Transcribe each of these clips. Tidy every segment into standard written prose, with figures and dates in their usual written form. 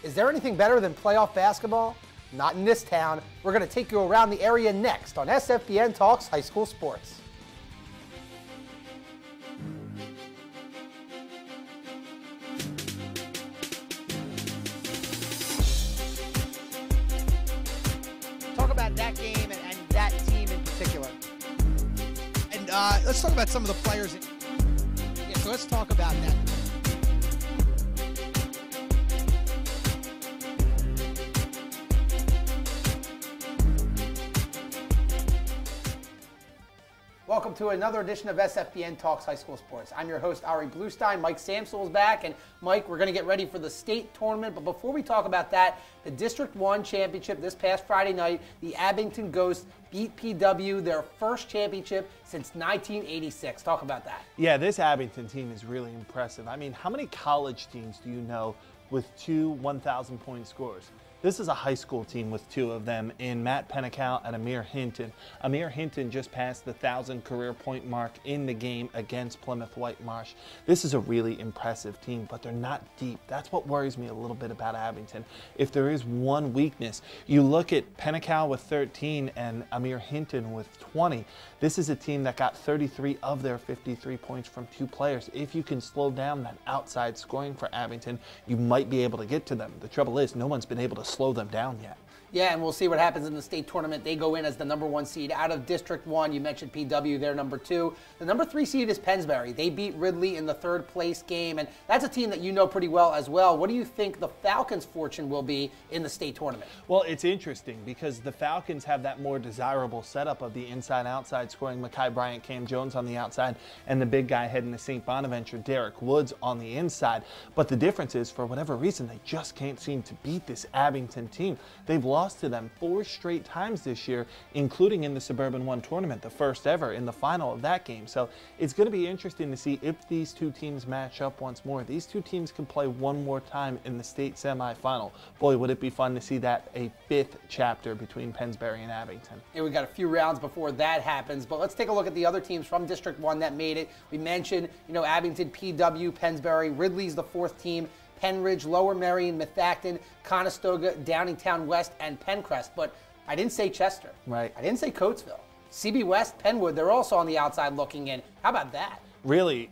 Is there anything better than playoff basketball? Not in this town. We're going to take you around the area next on SFBN Talks High School Sports. Talk about that game and that team in particular. And let's talk about some of the players. Yeah, so let's talk about that. Welcome to another edition of SFBN Talks High School Sports. I'm your host, Ari Bluestein. Mike Samsel is back. And Mike, we're going to get ready for the state tournament. But before we talk about that, the District 1 championship this past Friday night, the Abington Ghosts beat PW, their first championship since 1986. Talk about that. Yeah, this Abington team is really impressive. I mean, how many college teams do you know with two 1,000-point scorers? This is a high school team with two of them in Matt Pennicow and Amir Hinton. Amir Hinton just passed the 1,000 career point mark in the game against Plymouth Whitemarsh. This is a really impressive team, but they're not deep. That's what worries me a little bit about Abington. If there is one weakness, you look at Pennicow with 13 and Amir Hinton with 20. This is a team that got 33 of their 53 points from two players. If you can slow down that outside scoring for Abington, you might be able to get to them. The trouble is, no one's been able to slow them down yet. Yeah, and we'll see what happens in the state tournament. They go in as the #1 seed out of District 1. You mentioned PW, they're #2. The #3 seed is Pennsbury. They beat Ridley in the third place game, and that's a team that you know pretty well as well. What do you think the Falcons' fortune will be in the state tournament? Well, it's interesting because the Falcons have that more desirable setup of the inside-outside scoring Mackay Bryant, Cam Jones on the outside, and the big guy heading to St. Bonaventure, Derek Woods on the inside. But the difference is, for whatever reason, they just can't seem to beat this Abington team. They've lost to them 4 straight times this year, including in the Suburban 1 tournament, the first ever in the final of that game. So it's going to be interesting to see if these two teams match up once more. These two teams can play one more time in the state semifinal. Boy, would it be fun to see that a 5th chapter between Pennsbury and Abington. And we got a few rounds before that happens, but let's take a look at the other teams from District 1 that made it. We mentioned, Abington, PW, Pennsbury, Ridley's the 4th team, Penridge, Lower Merion, Methacton, Conestoga, Downingtown West, and Pencrest. But I didn't say Chester. Right. I didn't say Coatesville. CB West, Penwood, they're also on the outside looking in. How about that? Really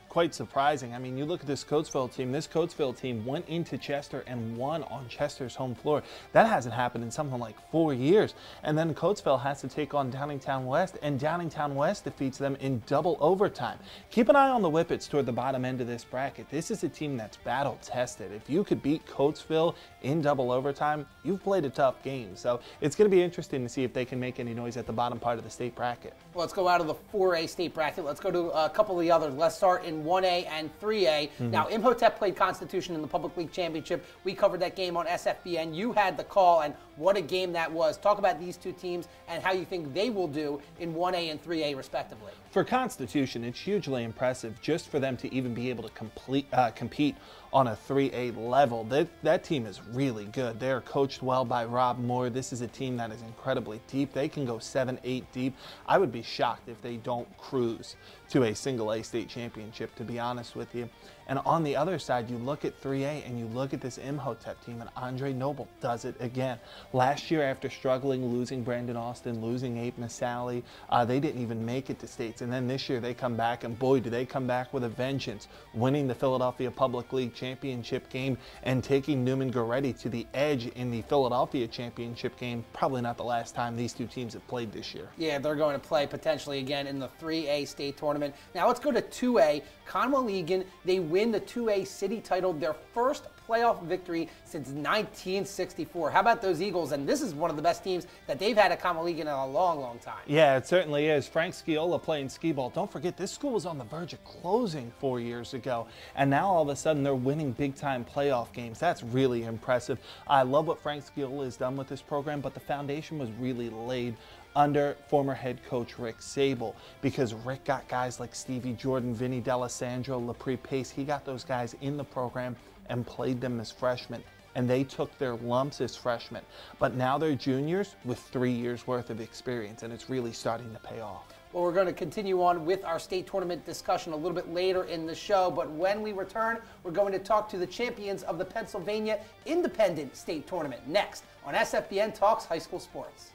quite surprising. I mean, you look at this Coatesville team. This Coatesville team went into Chester and won on Chester's home floor. That hasn't happened in something like 4 years. And then Coatesville has to take on Downingtown West, and Downingtown West defeats them in double overtime. Keep an eye on the Whippets toward the bottom end of this bracket. This is a team that's battle tested. If you could beat Coatesville in double overtime, you've played a tough game. So it's going to be interesting to see if they can make any noise at the bottom part of the state bracket. Well, let's go out of the 4A state bracket. Let's go to a couple of the others. Let's start in 1A and 3A. Now, Imhotep played Constitution in the Public League Championship. We covered that game on SFBN. You had the call, and what a game that was. Talk about these two teams and how you think they will do in 1A and 3A, respectively. For Constitution, it's hugely impressive just for them to even be able to compete on a 3A level. That team is really good. They're coached well by Rob Moore. This is a team that is incredibly deep. They can go 7-8 deep. I would be shocked if they don't cruise to a single A state championship, to be honest with you. And on the other side, you look at 3A and you look at this Imhotep team, and Andre Noble does it again. Last year, after struggling, losing Brandon Austin, losing Abe Masali, they didn't even make it to states. And then this year they come back, and boy, do they come back with a vengeance, winning the Philadelphia Public League Championship game and taking Newman Goretti to the edge in the Philadelphia Championship game. Probably not the last time these two teams have played this year. Yeah, they're going to play potentially again in the 3A state tournament. Now let's go to 2A. Conwell Egan, they win the 2A city title, their first playoff victory since 1964. How about those Eagles? And this is one of the best teams that they've had at Conwell Egan in a long, long time. Yeah, it certainly is. Frank Sciola playing skee ball. Don't forget, this school was on the verge of closing 4 years ago, and now all of a sudden they're winning big-time playoff games. That's really impressive. I love what Frank Sciola has done with this program, but the foundation was really laid under former head coach Rick Sable, because Rick got guys like Stevie Jordan, Vinny D'Alessandro, LaPree Pace. He got those guys in the program and played them as freshmen, and they took their lumps as freshmen. But now they're juniors with 3 years worth of experience, and it's really starting to pay off. Well, we're going to continue on with our state tournament discussion a little bit later in the show. But when we return, we're going to talk to the champions of the Pennsylvania Independent State Tournament next on SFBN Talks High School Sports.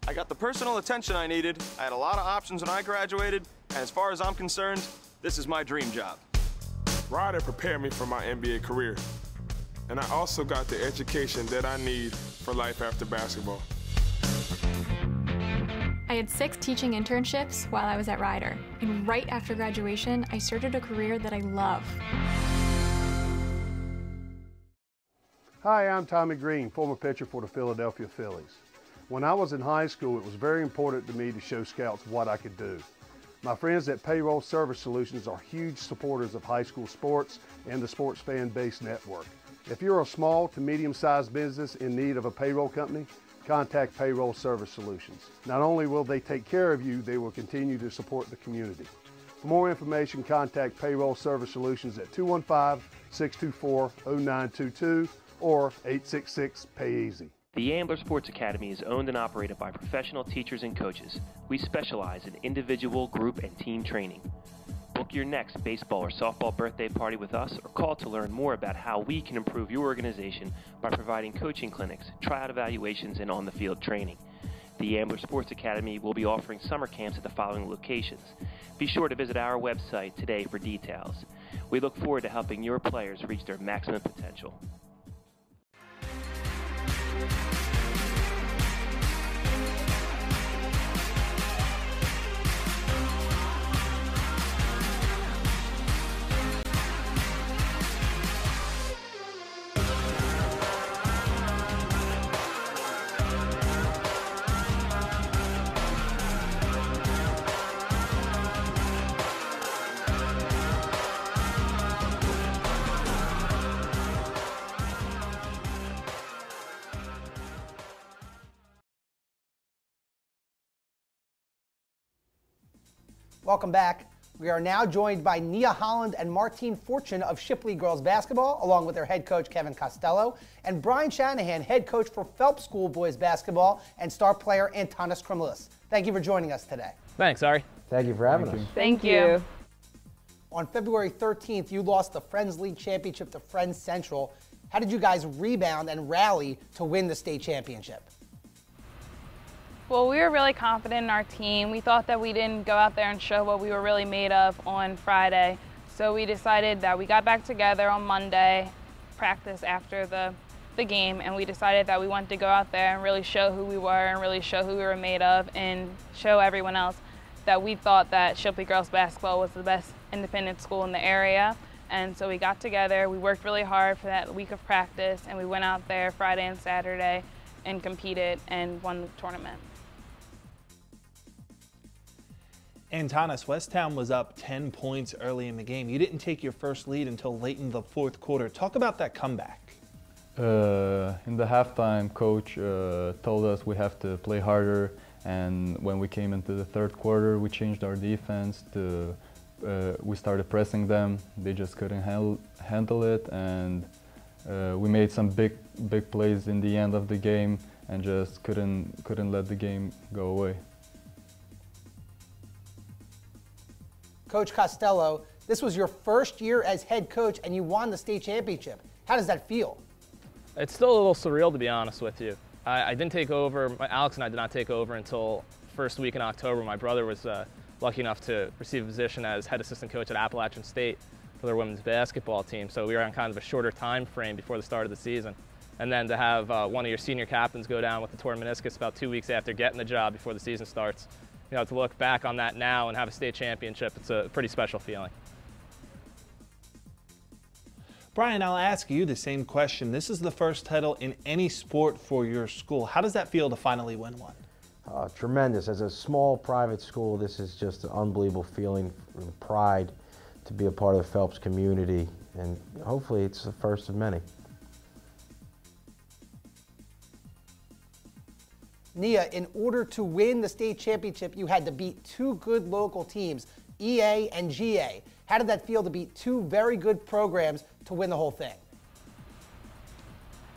I got the personal attention I needed, I had a lot of options when I graduated, and as far as I'm concerned, this is my dream job. Ryder prepared me for my NBA career, and I also got the education that I need for life after basketball. I had 6 teaching internships while I was at Ryder, and right after graduation, I started a career that I love. Hi, I'm Tommy Green, former pitcher for the Philadelphia Phillies. When I was in high school, it was very important to me to show scouts what I could do. My friends at Payroll Service Solutions are huge supporters of high school sports and the Sports Fan Base Network. If you're a small to medium-sized business in need of a payroll company, contact Payroll Service Solutions. Not only will they take care of you, they will continue to support the community. For more information, contact Payroll Service Solutions at 215-624-0922 or 866-PAY-EASY. The Ambler Sports Academy is owned and operated by professional teachers and coaches. We specialize in individual, group, and team training. Book your next baseball or softball birthday party with us or call to learn more about how we can improve your organization by providing coaching clinics, tryout evaluations, and on-the-field training. The Ambler Sports Academy will be offering summer camps at the following locations. Be sure to visit our website today for details. We look forward to helping your players reach their maximum potential. Welcome back. We are now joined by Nia Holland and Martine Fortune of Shipley Girls Basketball, along with their head coach Kevin Costello, and Brian Shanahan, head coach for Phelps School Boys Basketball, and star player Antanas Kremlis. Thank you for joining us today. Thanks, Ari. Thank you for having us. Thank you. On February 13th, you lost the Friends League Championship to Friends Central. How did you guys rebound and rally to win the state championship? Well, we were really confident in our team. We thought that we didn't go out there and show what we were really made of on Friday. So we decided that we got back together on Monday, practice after the game, and we decided that we wanted to go out there and really show who we were and really show who we were made of and show everyone else that we thought that Shipley Girls Basketball was the best independent school in the area. And so we got together, we worked really hard for that week of practice, and we went out there Friday and Saturday and competed and won the tournament. Antanas, Westtown was up 10 points early in the game. You didn't take your first lead until late in the fourth quarter. Talk about that comeback. In the halftime, coach told us we have to play harder, and when we came into the third quarter, we changed our defense to we started pressing them. They just couldn't handle it, and we made some big plays in the end of the game and just couldn't let the game go away. Coach Costello, this was your first year as head coach and you won the state championship. How does that feel? It's still a little surreal, to be honest with you. I didn't take over, Alex and I did not take over until first week in October. My brother was lucky enough to receive a position as head assistant coach at Appalachian State for their women's basketball team. So we were on kind of a shorter time frame before the start of the season. And then to have one of your senior captains go down with the torn meniscus about 2 weeks after getting the job before the season starts. You know, to look back on that now and have a state championship, it's a pretty special feeling. Brian, I'll ask you the same question. This is the first title in any sport for your school. How does that feel to finally win one? Tremendous. As a small private school, this is just an unbelievable feeling and pride to be a part of the Phelps community, and hopefully it's the first of many. Nia, in order to win the state championship, you had to beat two good local teams, EA and GA. How did that feel to beat two very good programs to win the whole thing?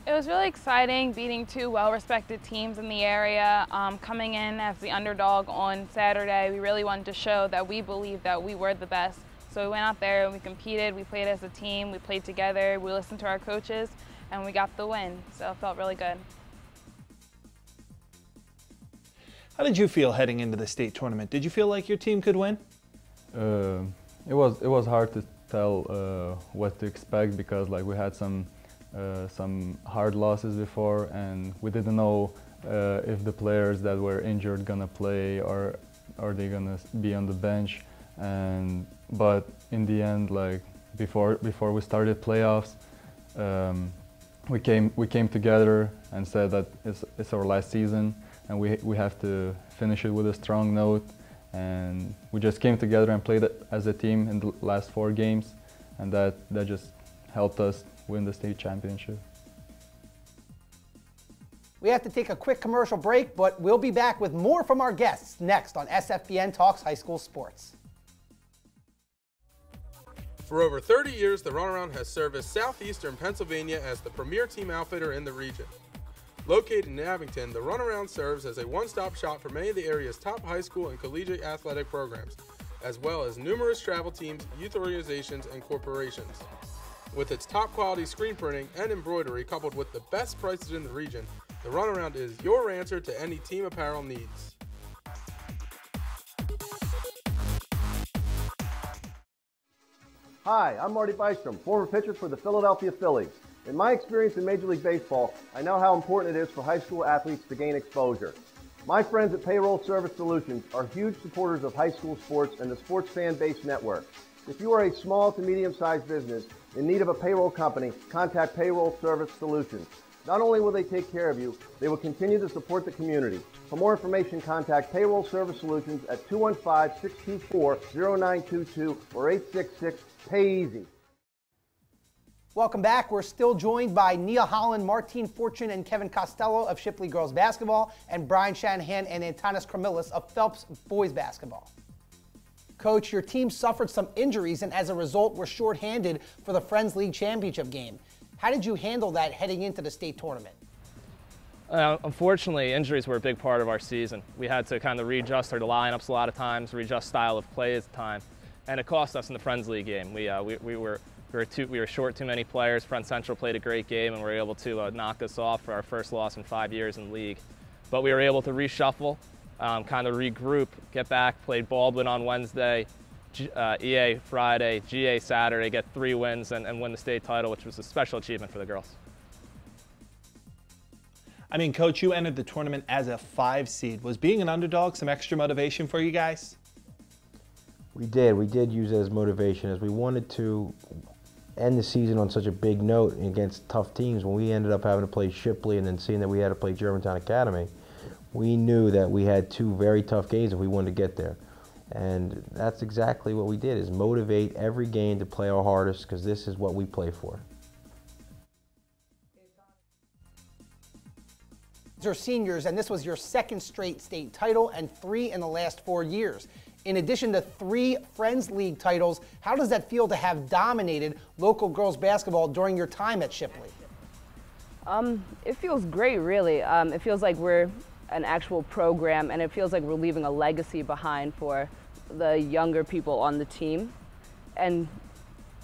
It was really exciting beating two well-respected teams in the area. Coming in as the underdog on Saturday, we really wanted to show that we believed that we were the best. So we went out there and we competed, we played as a team, we played together, we listened to our coaches, and we got the win. So it felt really good. How did you feel heading into the state tournament? Did you feel like your team could win? It was hard to tell what to expect because like we had some hard losses before, and we didn't know if the players that were injured gonna play or are they gonna be on the bench. But in the end, like before we started playoffs, we came together and said that it's our last season and we have to finish it with a strong note. And we just came together and played as a team in the last 4 games, and that just helped us win the state championship. We have to take a quick commercial break, but we'll be back with more from our guests next on SFBN Talks High School Sports. For over 30 years, the Runaround has serviced southeastern Pennsylvania as the premier team outfitter in the region. Located in Abington, the Runaround serves as a one-stop shop for many of the area's top high school and collegiate athletic programs, as well as numerous travel teams, youth organizations, and corporations. With its top-quality screen printing and embroidery coupled with the best prices in the region, the Runaround is your answer to any team apparel needs. Hi, I'm Marty Bystrom, former pitcher for the Philadelphia Phillies. In my experience in Major League Baseball, I know how important it is for high school athletes to gain exposure. My friends at Payroll Service Solutions are huge supporters of high school sports and the Sports Fan Base Network. If you are a small to medium-sized business in need of a payroll company, contact Payroll Service Solutions. Not only will they take care of you, they will continue to support the community. For more information, contact Payroll Service Solutions at 215-624-0922 or 866-PAY-EASY. Welcome back. We're still joined by Nia Holland, Martine Fortune, and Kevin Costello of Shipley Girls Basketball, and Brian Shanahan and Antanas Kramilis of Phelps Boys Basketball. Coach, your team suffered some injuries and as a result were shorthanded for the Friends League Championship game. How did you handle that heading into the state tournament? Unfortunately, injuries were a big part of our season. We had to kind of readjust our lineups a lot of times, readjust style of play at the time, and it cost us in the Friends League game. We were short too many players. Friends Central played a great game and were able to knock us off for our first loss in 5 years in the league. But we were able to reshuffle, kind of regroup, get back, played Baldwin on Wednesday, EA Friday, GA Saturday, get 3 wins and win the state title, which was a special achievement for the girls. I mean, Coach, you entered the tournament as a 5 seed. Was being an underdog some extra motivation for you guys? We did use it as motivation, as we wanted to end the season on such a big note against tough teams. When we ended up having to play Shipley and then seeing that we had to play Germantown Academy, we knew that we had 2 very tough games if we wanted to get there. And that's exactly what we did, is motivate every game to play our hardest, because this is what we play for. These are seniors, and this was your 2nd straight state title and 3 in the last 4 years. In addition to 3 Friends League titles, how does that feel to have dominated local girls basketball during your time at Shipley? It feels great, really. It feels like we're an actual program, and it feels like we're leaving a legacy behind for the younger people on the team. And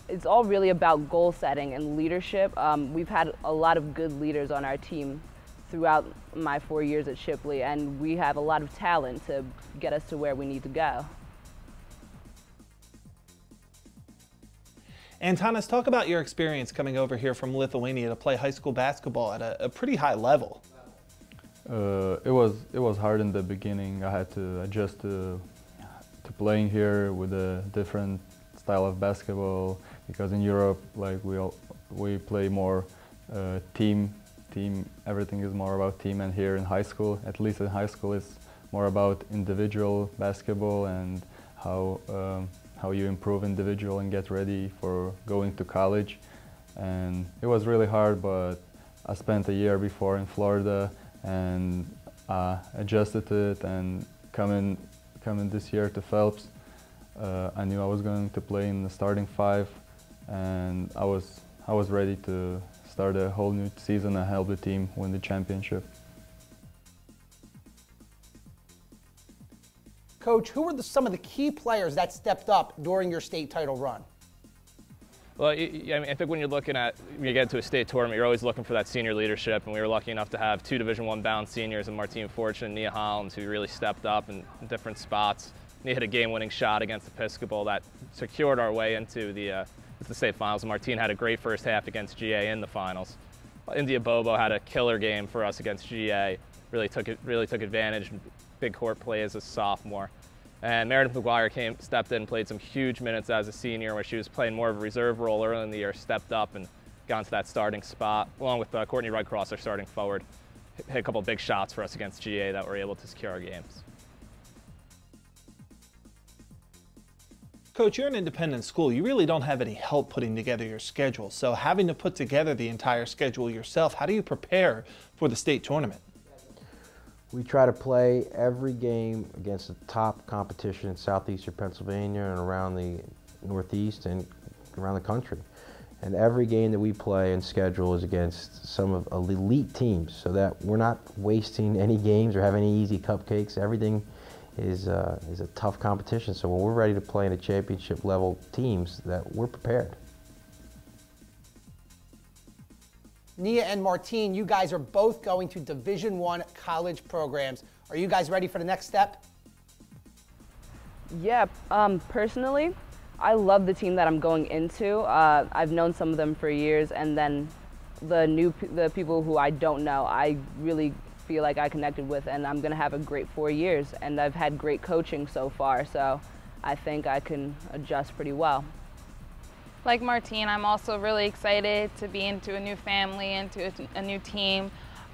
it's all really about goal setting and leadership. We've had a lot of good leaders on our team throughout my 4 years at Shipley, and we have a lot of talent to get us to where we need to go. Antanas, talk about your experience coming over here from Lithuania to play high school basketball at a pretty high level. It was hard in the beginning. I had to adjust to playing here with a different style of basketball, because in Europe, like we play more team. Everything is more about team, and here in high school, at least in high school, it's more about individual basketball and how you improve individual and get ready for going to college. And it was really hard, but I spent a year before in Florida and adjusted to it, and coming this year to Phelps, I knew I was going to play in the starting 5, and I was ready to start a whole new season and help the team win the championship. Coach, who were some of the key players that stepped up during your state title run? Well, I think when you get into a state tournament, you're always looking for that senior leadership, and we were lucky enough to have 2 Division I bound seniors in Martine Fortune and Nia Hollins who really stepped up in different spots. Nia hit a game-winning shot against Episcopal that secured our way into the state finals. And Martine had a great first half against GA in the finals. India Bobo had a killer game for us against GA. Really took advantage, big court play as a sophomore. And Meredith McGuire stepped in and played some huge minutes as a senior, where she was playing more of a reserve role early in the year, stepped up and got into that starting spot, along with Courtney Redcross, our starting forward. Hit a couple of big shots for us against GA that were able to secure our games. Coach, you're an independent school. You really don't have any help putting together your schedule. So having to put together the entire schedule yourself, how do you prepare for the state tournament? We try to play every game against the top competition in southeastern Pennsylvania and around the Northeast and around the country. And every game that we play and schedule is against some of elite teams, so that we're not wasting any games or having any easy cupcakes. Everything is a tough competition. So when we're ready to play in the championship level teams, that we're prepared. Nia and Martine, you guys are both going to Division I college programs. Are you guys ready for the next step? Yeah, personally, I love the team that I'm going into. I've known some of them for years, and then the people who I don't know, I really feel like I connected with, and I'm going to have a great 4 years, and I've had great coaching so far, so I think I can adjust pretty well. Like Martine, I'm also really excited to be into a new family, into a new team.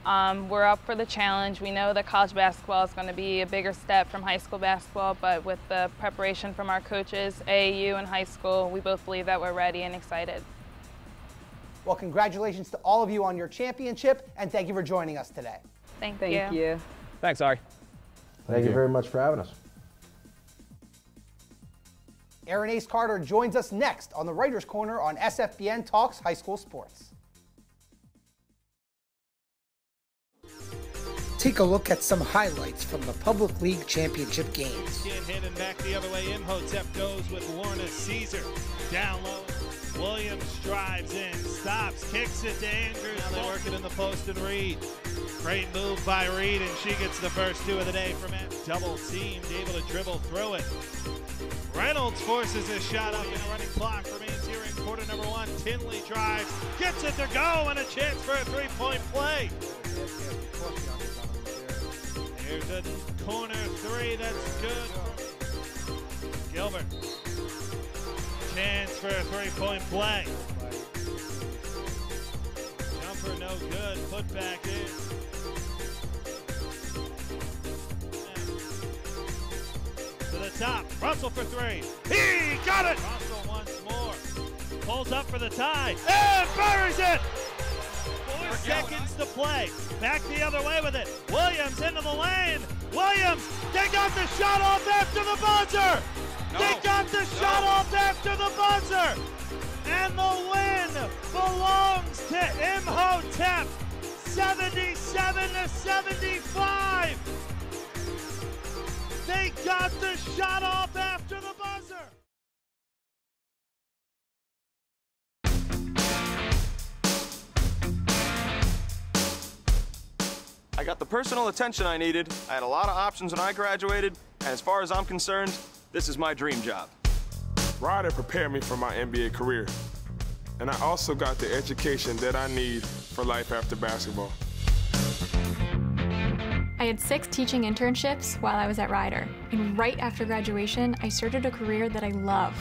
We're up for the challenge. We know that college basketball is going to be a bigger step from high school basketball, but with the preparation from our coaches, AAU and high school, we both believe that we're ready and excited. Well, congratulations to all of you on your championship, and thank you for joining us today. Thank you. Thanks, Ari. Thank you very much for having us. Aaron Ace Carter joins us next on the Writers' Corner on SFBN Talks High School Sports. Take a look at some highlights from the Public League Championship games. Hit and back the other way. Imhotep goes with Lorna Caesar. Down low. Williams drives in, stops, kicks it to Andrews. Now they work it in the post and Reed. Great move by Reed, and she gets the first 2 of the day from it. Double teamed, able to dribble through it. Reynolds forces a shot up, and a running clock remains here in quarter number 1. Tinley drives, gets it to go, and a chance for a 3-point play. Here's a corner 3, that's good. Gilbert. Chance for a 3-point play. Jumper no good, put back in. To the top, Russell for 3. He got it! Russell once more. Pulls up for the tie, and buries it! 4 seconds to play. Back the other way with it. Williams into the lane. Williams, they got the shot off after the buzzer! They got the shot off after the buzzer! And the win belongs to Imhotep, 77-75. They got the shot off after the buzzer. I got the personal attention I needed. I had a lot of options when I graduated, and as far as I'm concerned, this is my dream job. Ryder prepared me for my NBA career, and I also got the education that I need for life after basketball. I had 6 teaching internships while I was at Ryder, and right after graduation, I started a career that I love.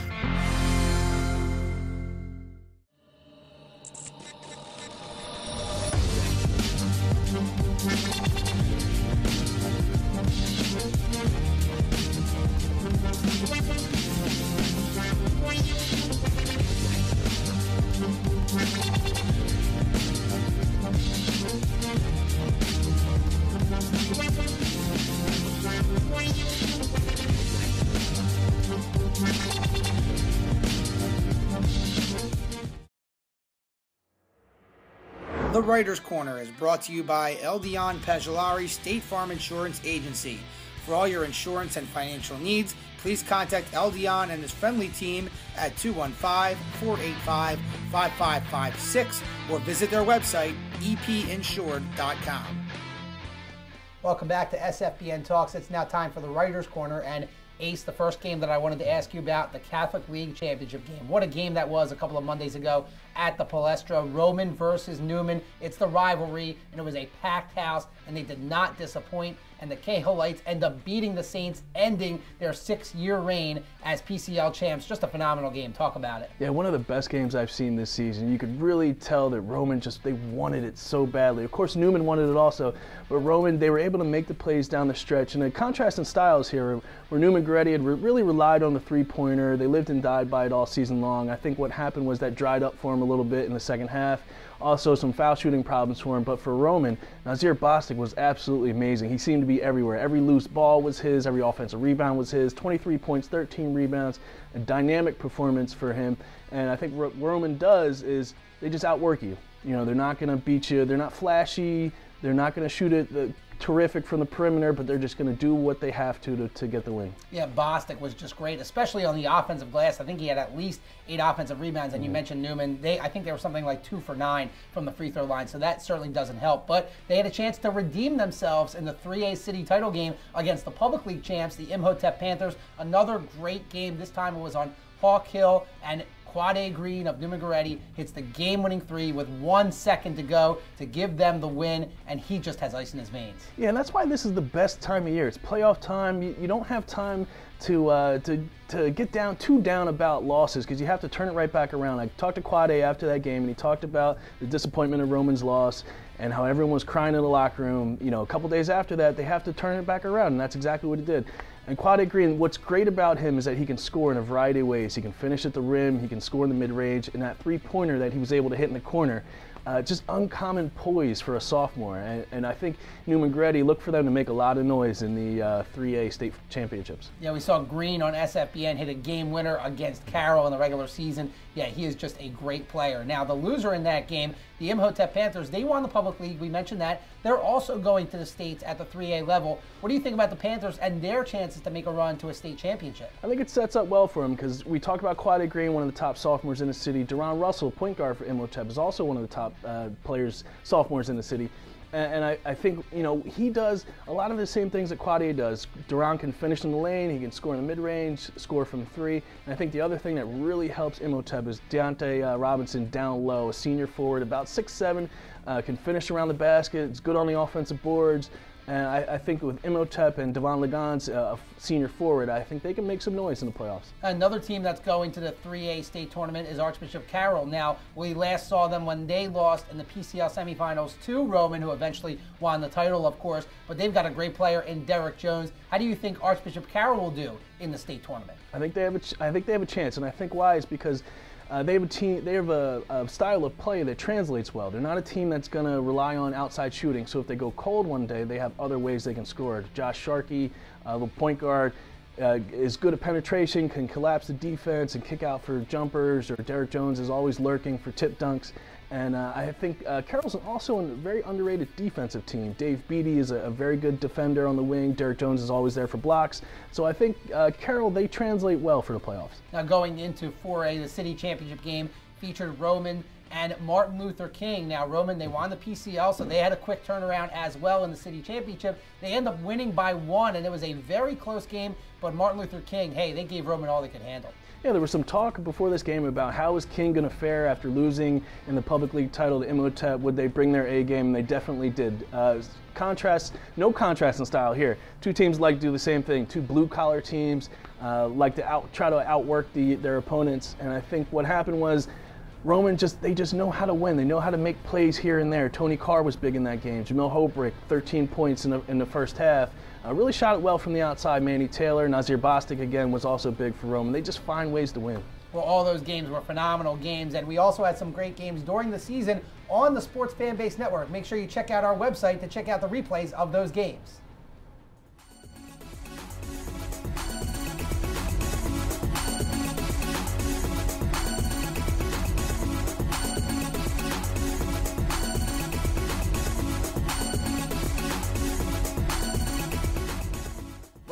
The Writers' Corner is brought to you by Eldion Pajolari State Farm Insurance Agency. For all your insurance and financial needs, please contact Eldion and his friendly team at 215-485-5556 or visit their website, epinsured.com. Welcome back to SFBN Talks. It's now time for the Writers' Corner. And Ace, the first game that I wanted to ask you about, the Catholic League Championship game. What a game that was a couple of Mondays ago at the Palestra. Roman versus Newman. It's the rivalry, and it was a packed house, and they did not disappoint. And the Cahillites end up beating the Saints, ending their 6-year reign as PCL champs. Just a phenomenal game. Talk about it. Yeah, one of the best games I've seen this season. You could really tell that Roman they wanted it so badly. Of course, Newman wanted it also, but Roman, they were able to make the plays down the stretch. And a contrast in styles here, where Newman Goretti had really relied on the three-pointer. They lived and died by it all season long. I think what happened was that dried up for him a little bit in the second half. Also, some foul shooting problems for him. But for Roman, Nazir Bostic was absolutely amazing. He seemed to be everywhere. Every loose ball was his. Every offensive rebound was his. 23 points, 13 rebounds. A dynamic performance for him. And I think what Roman does is they just outwork you. You know, they're not going to beat you. They're not flashy. They're not going to shoot it terrific from the perimeter, but they're just going to do what they have to get the win. Yeah, Bostic was just great, especially on the offensive glass. I think he had at least 8 offensive rebounds, and you mentioned Newman. I think they were something like 2 for 9 from the free throw line, so that certainly doesn't help. But they had a chance to redeem themselves in the 3A city title game against the Public League champs, the Imhotep Panthers. Another great game. This time it was on Hawk Hill, and Quade Green of Newman Goretti hits the game-winning 3 with 1 second to go to give them the win, and he just has ice in his veins. Yeah, and that's why this is the best time of year. It's playoff time. You don't have time to get too down about losses, because you have to turn it right back around. I talked to Quade after that game, and he talked about the disappointment of Roman's loss and how everyone was crying in the locker room. You know, a couple days after that, they have to turn it back around, and that's exactly what he did. And Quade Green, what's great about him is that he can score in a variety of ways. He can finish at the rim, he can score in the mid-range, and that three-pointer that he was able to hit in the corner, just uncommon poise for a sophomore. And I think Newman Goretti, look for them to make a lot of noise in the 3A state championships. Yeah, we saw Green on SFBN hit a game winner against Carroll in the regular season. Yeah, he is just a great player. Now, the loser in that game, the Imhotep Panthers, they won the Public League. We mentioned that. They're also going to the states at the 3A level. What do you think about the Panthers and their chances to make a run to a state championship? I think it sets up well for them, because we talked about Quade Green, one of the top sophomores in the city. Deron Russell, point guard for Imhotep, is also one of the top sophomores in the city. And I think, you know, he does a lot of the same things that Quade does. Deron can finish in the lane, he can score in the mid-range, score from 3. And I think the other thing that really helps Imhotep is Deontay Robinson down low, a senior forward, about 6'7", can finish around the basket, is good on the offensive boards. And I think with Imhotep and Devon Legans, a senior forward, I think they can make some noise in the playoffs. Another team that's going to the 3A state tournament is Archbishop Carroll. Now, we last saw them when they lost in the PCL semifinals to Roman, who eventually won the title, of course. But they've got a great player in Derek Jones. How do you think Archbishop Carroll will do in the state tournament? I think they have a chance, and I think why is because they have a style of play that translates well. They're not a team that's going to rely on outside shooting. So if they go cold one day, they have other ways they can score. Josh Sharkey, the point guard, is good at penetration, can collapse the defense and kick out for jumpers. Or Derek Jones is always lurking for tip dunks. And I think Carroll's also a very underrated defensive team. Dave Beatty is a very good defender on the wing. Derek Jones is always there for blocks. So I think Carroll, they translate well for the playoffs. Now going into 4A, the city championship game featured Roman and Martin Luther King. Now Roman, they won the PCL, so they had a quick turnaround as well in the city championship. They end up winning by 1, and it was a very close game, but Martin Luther King, hey, they gave Roman all they could handle. Yeah, there was some talk before this game about how is King going to fare after losing in the Public League title to Imhotep. Would they bring their A game? And they definitely did. No contrast in style here. Two teams like to do the same thing. Two blue-collar teams like to try to outwork their opponents. And I think what happened was Roman they just know how to win. They know how to make plays here and there. Tony Carr was big in that game. Jamil Hobrick, 13 points in the first half. Really shot it well from the outside. Manny Taylor, Nazir Bostic again was also big for Roman. They just find ways to win. Well, all those games were phenomenal games, and we also had some great games during the season on the Sports Fan Base Network. Make sure you check out our website to check out the replays of those games.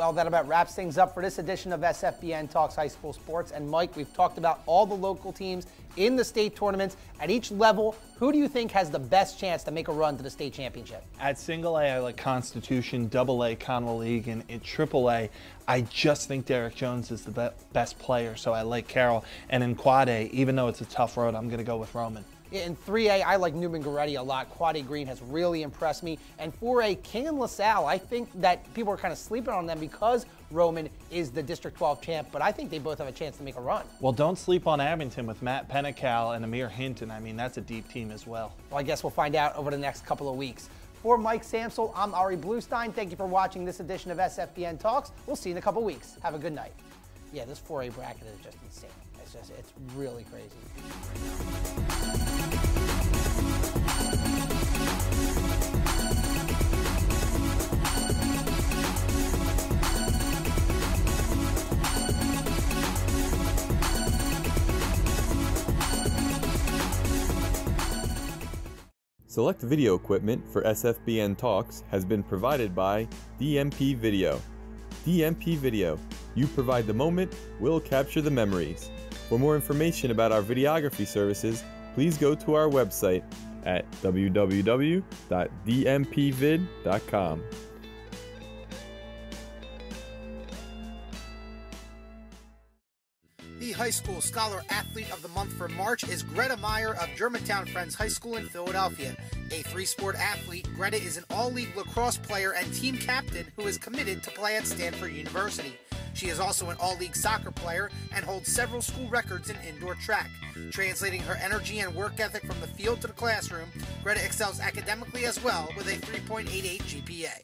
Well, that about wraps things up for this edition of SFBN Talks High School Sports. And Mike, we've talked about all the local teams in the state tournaments. At each level, who do you think has the best chance to make a run to the state championship? At single A, I like Constitution, double A, Conwell League, and in triple A, I just think Derek Jones is the best player, so I like Carroll. And in quad A, even though it's a tough road, I'm going to go with Roman. In 3A, I like Newman Goretti a lot. Quad A Green has really impressed me. And 4A, King and LaSalle, I think that people are kind of sleeping on them because Roman is the District 12 champ, but I think they both have a chance to make a run. Well, don't sleep on Abington with Matt Pennical and Amir Hinton. I mean, that's a deep team as well. Well, I guess we'll find out over the next couple of weeks. For Mike Samsel, I'm Ari Bluestein. Thank you for watching this edition of SFBN Talks. We'll see you in a couple weeks. Have a good night. Yeah, this 4A bracket is just insane. It's really crazy. Select video equipment for SFBN Talks has been provided by DMP Video. DMP Video. You provide the moment, we'll capture the memories. For more information about our videography services, please go to our website at www.dmpvid.com. The High School Scholar Athlete of the Month for March is Greta Meyer of Germantown Friends High School in Philadelphia. A three-sport athlete, Greta is an all-league lacrosse player and team captain who is committed to play at Stanford University. She is also an all-league soccer player and holds several school records in indoor track. Translating her energy and work ethic from the field to the classroom, Greta excels academically as well with a 3.88 GPA.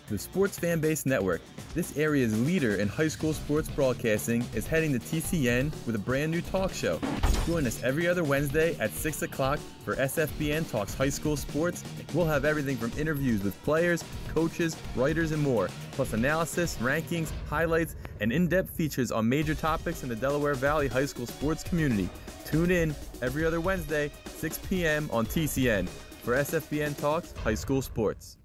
The Sports Fanbase Network, this area's leader in high school sports broadcasting, is heading to TCN with a brand new talk show. Join us every other Wednesday at 6 o'clock for SFBN Talks High School Sports. We'll have everything from interviews with players, coaches, writers, and more, plus analysis, rankings, highlights, and in-depth features on major topics in the Delaware Valley high school sports community. Tune in every other Wednesday, 6 p.m. on TCN for SFBN Talks High School Sports.